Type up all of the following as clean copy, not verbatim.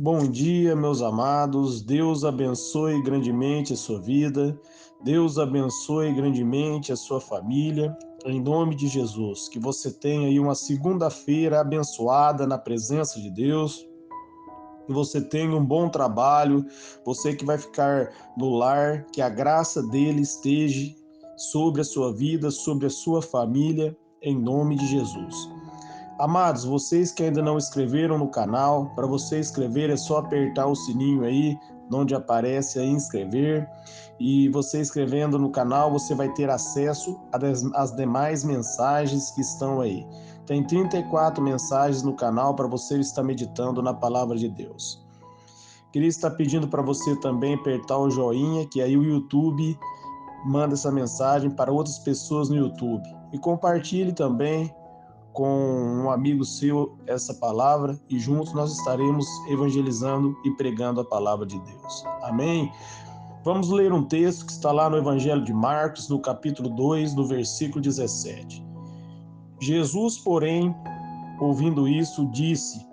Bom dia, meus amados. Deus abençoe grandemente a sua vida. Deus abençoe grandemente a sua família. Em nome de Jesus, que você tenha aí uma segunda-feira abençoada na presença de Deus. Que você tenha um bom trabalho. Você que vai ficar no lar, que a graça dele esteja sobre a sua vida, sobre a sua família, em nome de Jesus. Amados, vocês que ainda não inscreveram no canal, para você inscrever é só apertar o sininho aí, onde aparece aí inscrever. E você inscrevendo no canal, você vai ter acesso às demais mensagens que estão aí. Tem 34 mensagens no canal para você estar meditando na palavra de Deus. Queria estar pedindo para você também apertar o joinha, que aí o YouTube manda essa mensagem para outras pessoas no YouTube. E compartilhe também com um amigo seu essa palavra e juntos nós estaremos evangelizando e pregando a palavra de Deus. Amém? Vamos ler um texto que está lá no Evangelho de Marcos, no capítulo 2, no versículo 17. Jesus, porém, ouvindo isso, disse: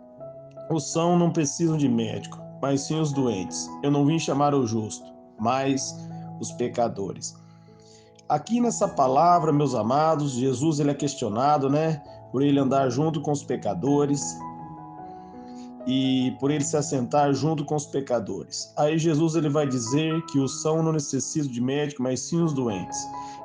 os sãos não precisam de médico, mas sim os doentes. Eu não vim chamar o justo, mas os pecadores. Aqui nessa palavra, meus amados, Jesus ele é questionado, né, por ele andar junto com os pecadores e por ele se assentar junto com os pecadores. Aí Jesus ele vai dizer que os sãos não necessitam de médico, mas sim os doentes.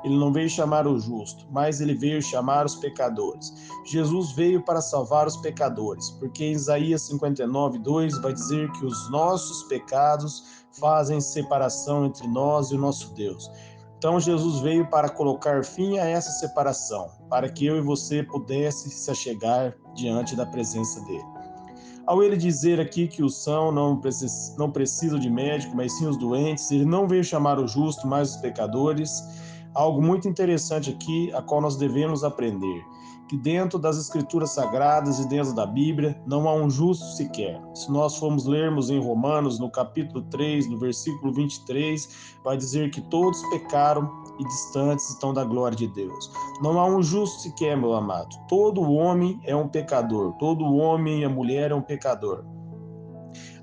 Ele não veio chamar o justo, mas ele veio chamar os pecadores. Jesus veio para salvar os pecadores, porque em Isaías 59:2 vai dizer que os nossos pecados fazem separação entre nós e o nosso Deus. Então Jesus veio para colocar fim a essa separação, para que eu e você pudesse se achegar diante da presença dele. Ao ele dizer aqui que os sãos não precisam de médico, mas sim os doentes, ele não veio chamar o justo, mas os pecadores. Algo muito interessante aqui, a qual nós devemos aprender, que dentro das escrituras sagradas e dentro da Bíblia não há um justo sequer. Se nós formos lermos em Romanos, no capítulo 3, no versículo 23, vai dizer que todos pecaram e distantes estão da glória de Deus. Não há um justo sequer, meu amado. Todo homem é um pecador. Todo homem e a mulher é um pecador.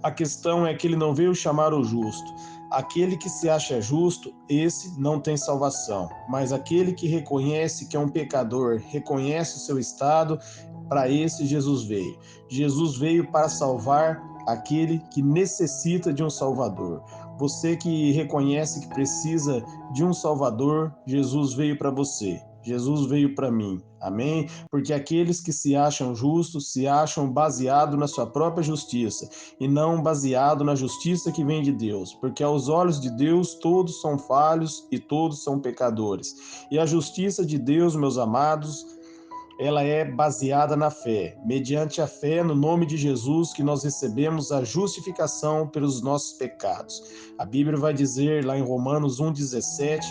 A questão é que ele não veio chamar o justo. Aquele que se acha justo, esse não tem salvação. Mas aquele que reconhece que é um pecador, reconhece o seu estado, para esse Jesus veio. Jesus veio para salvar aquele que necessita de um Salvador. Você que reconhece que precisa de um Salvador, Jesus veio para você. Jesus veio para mim. Amém? Porque aqueles que se acham justos se acham baseado na sua própria justiça e não baseado na justiça que vem de Deus, porque aos olhos de Deus todos são falhos e todos são pecadores. E a justiça de Deus, meus amados, ela é baseada na fé. Mediante a fé no nome de Jesus que nós recebemos a justificação pelos nossos pecados. A Bíblia vai dizer lá em Romanos 1:17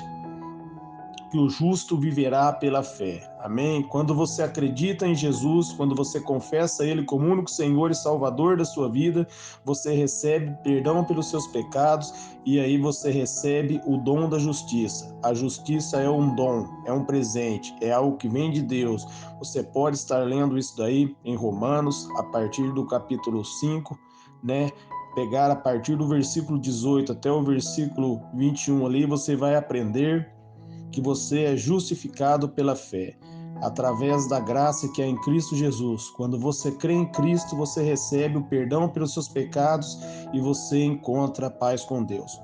que o justo viverá pela fé. Amém? Quando você acredita em Jesus, quando você confessa Ele como único Senhor e Salvador da sua vida, você recebe perdão pelos seus pecados e aí você recebe o dom da justiça. A justiça é um dom, é um presente, é algo que vem de Deus. Você pode estar lendo isso daí em Romanos, a partir do capítulo 5, né? Pegar a partir do versículo 18 até o versículo 21 ali, você vai aprender que você é justificado pela fé, através da graça que é em Cristo Jesus. Quando você crê em Cristo, você recebe o perdão pelos seus pecados e você encontra paz com Deus.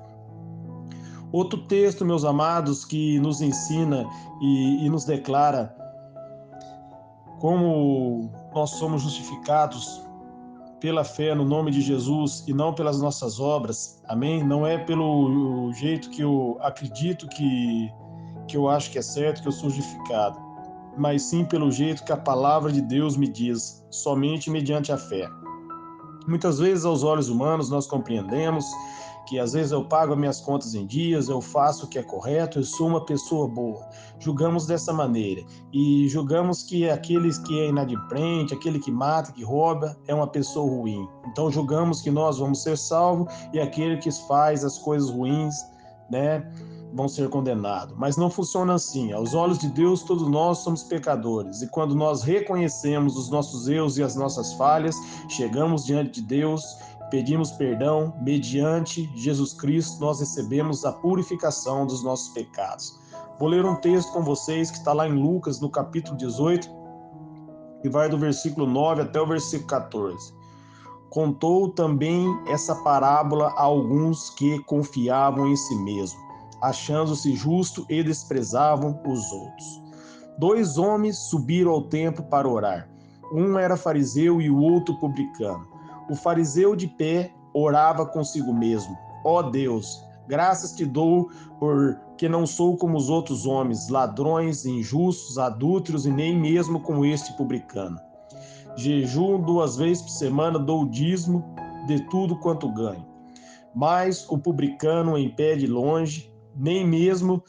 Outro texto, meus amados, que nos ensina e nos declara como nós somos justificados pela fé no nome de Jesus e não pelas nossas obras, amém? Não é pelo jeito que eu acredito que eu acho que é certo, que eu sou justificado, mas sim pelo jeito que a palavra de Deus me diz, somente mediante a fé. Muitas vezes, aos olhos humanos, nós compreendemos que às vezes eu pago as minhas contas em dias, eu faço o que é correto, eu sou uma pessoa boa. Julgamos dessa maneira e julgamos que aquele que é inadimplente, aquele que mata, que rouba, é uma pessoa ruim. Então julgamos que nós vamos ser salvos e aquele que faz as coisas ruins, né, vão ser condenados. Mas não funciona assim. Aos olhos de Deus, todos nós somos pecadores. E quando nós reconhecemos os nossos erros e as nossas falhas, chegamos diante de Deus, pedimos perdão, mediante Jesus Cristo nós recebemos a purificação dos nossos pecados. Vou ler um texto com vocês que está lá em Lucas, no capítulo 18, e vai do versículo 9 até o versículo 14. Contou também essa parábola a alguns que confiavam em si mesmo, achando-se justo e desprezavam os outros. 2 homens subiram ao templo para orar. Um era fariseu e o outro publicano. O fariseu de pé orava consigo mesmo: ó Deus, graças te dou porque não sou como os outros homens, ladrões, injustos, adúlteros e nem mesmo como este publicano. Jejuo 2 vezes por semana, dou o dízimo de tudo quanto ganho. Mas o publicano, em pé de longe, nem mesmo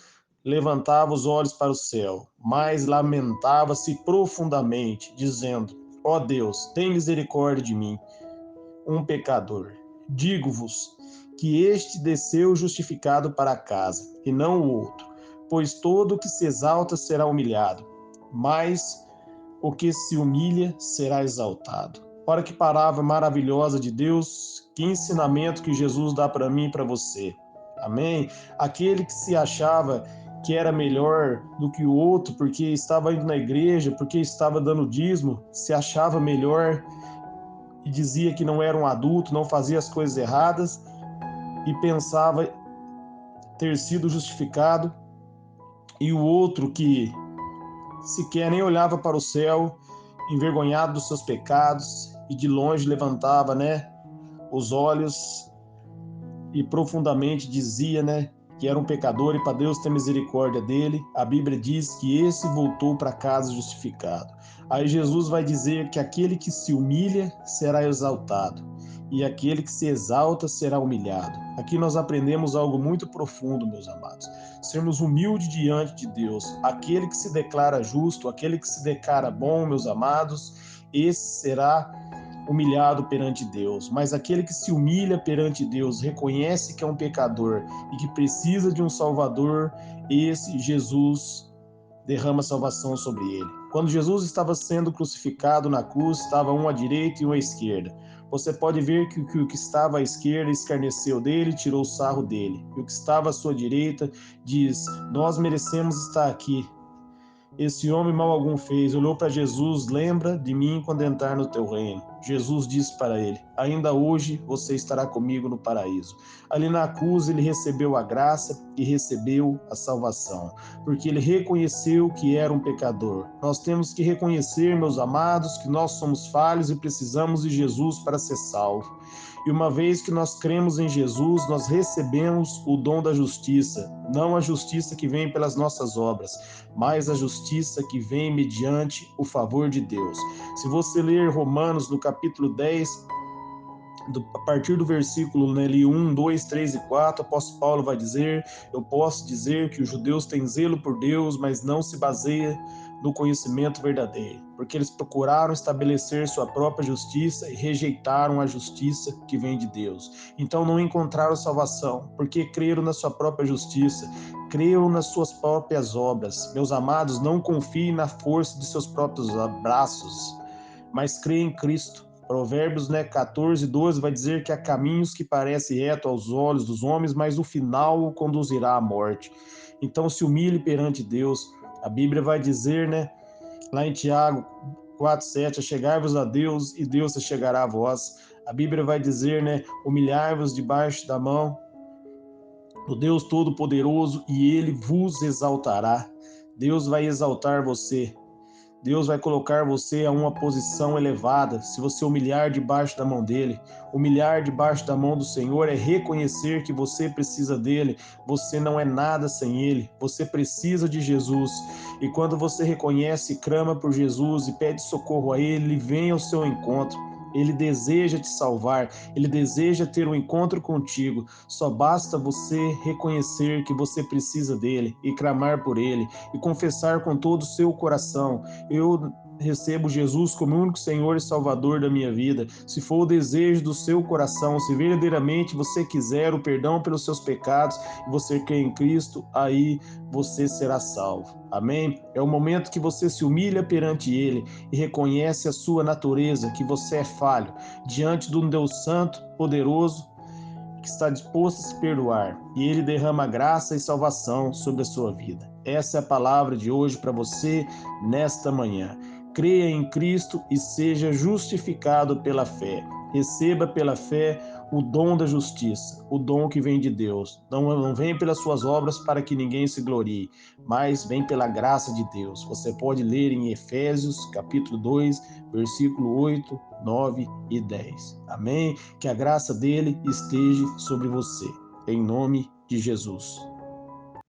levantava os olhos para o céu, mas lamentava-se profundamente, dizendo: ó Deus, tem misericórdia de mim, um pecador. Digo-vos que este desceu justificado para casa, e não o outro, pois todo o que se exalta será humilhado, mas o que se humilha será exaltado. Olha que palavra maravilhosa de Deus, que ensinamento que Jesus dá para mim e para você. Amém? Aquele que se achava que era melhor do que o outro, porque estava indo na igreja, porque estava dando dízimo, se achava melhor e dizia que não era um adulto, não fazia as coisas erradas e pensava ter sido justificado, e o outro que sequer nem olhava para o céu, envergonhado dos seus pecados, e de longe levantava, os olhos e profundamente dizia, que era um pecador e para Deus ter misericórdia dele. A Bíblia diz que esse voltou para casa justificado. Aí Jesus vai dizer que aquele que se humilha será exaltado e aquele que se exalta será humilhado. Aqui nós aprendemos algo muito profundo, meus amados. Sermos humildes diante de Deus. Aquele que se declara justo, aquele que se declara bom, meus amados, esse será humilhado perante Deus. Mas aquele que se humilha perante Deus, reconhece que é um pecador e que precisa de um Salvador, esse Jesus derrama salvação sobre ele. Quando Jesus estava sendo crucificado na cruz, estava um à direita e um à esquerda. Você pode ver que o que estava à esquerda escarneceu dele, tirou o sarro dele. E o que estava à sua direita diz: nós merecemos estar aqui. Esse homem mal algum fez, olhou para Jesus: lembra de mim quando entrar no teu reino. Jesus disse para ele: ainda hoje você estará comigo no paraíso. Ali na cruz ele recebeu a graça e recebeu a salvação, porque ele reconheceu que era um pecador. Nós temos que reconhecer, meus amados, que nós somos falhos e precisamos de Jesus para ser salvo. E uma vez que nós cremos em Jesus, nós recebemos o dom da justiça, não a justiça que vem pelas nossas obras, mas a justiça que vem mediante o favor de Deus. Se você ler Romanos no capítulo 10, a partir do versículo 1, 2, 3 e 4, o apóstolo Paulo vai dizer: eu posso dizer que os judeus têm zelo por Deus, mas não se baseia no conhecimento verdadeiro, porque eles procuraram estabelecer sua própria justiça e rejeitaram a justiça que vem de Deus. Então não encontraram salvação, porque creram na sua própria justiça, creram nas suas próprias obras. Meus amados, não confiem na força de seus próprios braços, mas creem em Cristo. Provérbios 14, 12 vai dizer que há caminhos que parecem retos aos olhos dos homens, mas o final o conduzirá à morte. Então se humilhe perante Deus. A Bíblia vai dizer, lá em Tiago 4:7, achegai-vos a Deus e Deus se chegará a vós. A Bíblia vai dizer, humilhai-vos debaixo da mão do Deus Todo-Poderoso e Ele vos exaltará. Deus vai exaltar você. Deus vai colocar você a uma posição elevada se você humilhar debaixo da mão dele. Humilhar debaixo da mão do Senhor é reconhecer que você precisa dele. Você não é nada sem ele. Você precisa de Jesus. E quando você reconhece e clama por Jesus e pede socorro a ele, ele vem ao seu encontro. Ele deseja te salvar, ele deseja ter um encontro contigo. Só basta você reconhecer que você precisa dele e clamar por ele e confessar com todo o seu coração: eu recebo Jesus como único Senhor e Salvador da minha vida, se for o desejo do seu coração, se verdadeiramente você quiser o perdão pelos seus pecados e você crê em Cristo, aí você será salvo. Amém? É o momento que você se humilha perante Ele e reconhece a sua natureza, que você é falho, diante de um Deus santo, poderoso, que está disposto a se perdoar, e Ele derrama graça e salvação sobre a sua vida. Essa é a palavra de hoje para você nesta manhã. Creia em Cristo e seja justificado pela fé. Receba pela fé o dom da justiça, o dom que vem de Deus. Não vem pelas suas obras para que ninguém se glorie, mas vem pela graça de Deus. Você pode ler em Efésios, capítulo 2, versículo 8, 9 e 10. Amém? Que a graça dele esteja sobre você. Em nome de Jesus.